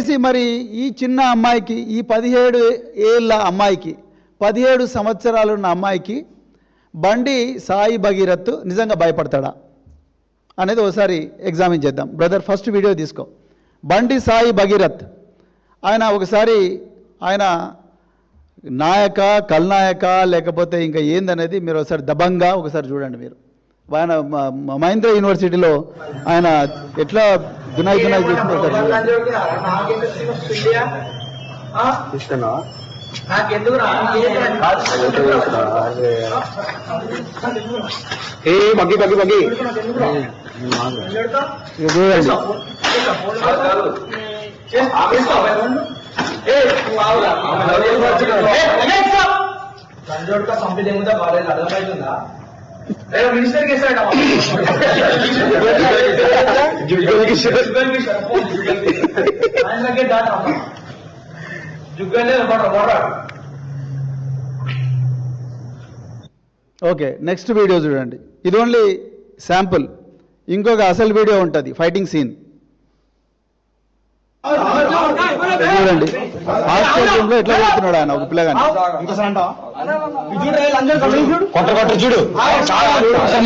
దయచేసి మరి ఈ చిన్న అమ్మాయికి, ఈ 17 ఏళ్ళ అమ్మాయికి, 17 సంవత్సరాలున్న అమ్మాయికి బండి సాయి భగీరథ్ నిజంగా భయపడతాడా అనేది ఒకసారి ఎగ్జామిన్ చేద్దాం. బ్రదర్ ఫస్ట్ వీడియో తీసుకో. బండి సాయి భగీరథ్ ఆయన ఒకసారి ఆయన నాయక, కల్నాయక, లేకపోతే ఇంకా ఏందనేది మీరు ఒకసారి దబంగా ఒకసారి చూడండి. మీరు ఆయన మహేంద్ర యూనివర్సిటీలో ఆయన ఎట్లా దునాయి చేస్తున్నారు. मिनिस्टर के साइड ఓకే, నెక్స్ట్ వీడియో చూడండి. ఇది ఓన్లీ శాంపుల్. ఇంకొక అసలు వీడియో ఉంటుంది, ఫైటింగ్ సీన్ చూడండి. ఆస్ట్రేలియాలో ఎట్లా కొడుతున్నాడు ఆయన ఒక పిల్లగాని. చూడు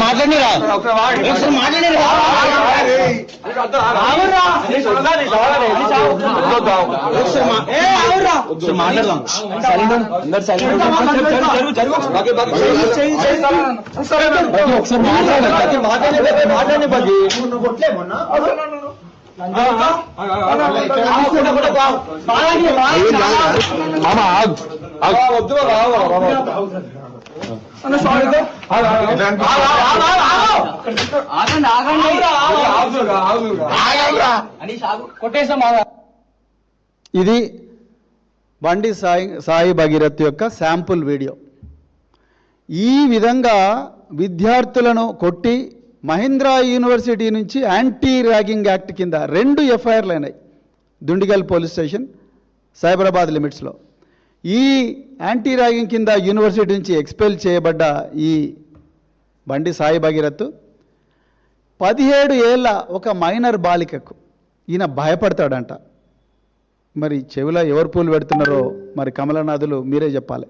మాట్లాడిరా మాట్లాడదాం. ఒకసారి మాట్లాడండి బగ్గి. ఇది బండి సాయి భగీరథ్ యొక్క శాంపుల్ వీడియో. ఈ విధంగా విద్యార్థులను కొట్టి మహీంద్రా యూనివర్సిటీ నుంచి యాంటీ ర్యాగింగ్ యాక్ట్ కింద 2 ఎఫ్ఐఆర్లు అయినాయి. దుండిగల్ పోలీస్ స్టేషన్, సైబరాబాద్ లిమిట్స్లో. ఈ యాంటీ ర్యాగింగ్ కింద యూనివర్సిటీ నుంచి ఎక్స్పెల్ చేయబడ్డ ఈ బండి సాయి భగీరథ్ 17 ఏళ్ళ ఒక మైనర్ బాలికకు ఈయన భయపడతాడంట. మరి చెవిలో ఎవరు పూలు పెడుతున్నారో మరి కమలనాథులు మీరే చెప్పాలి.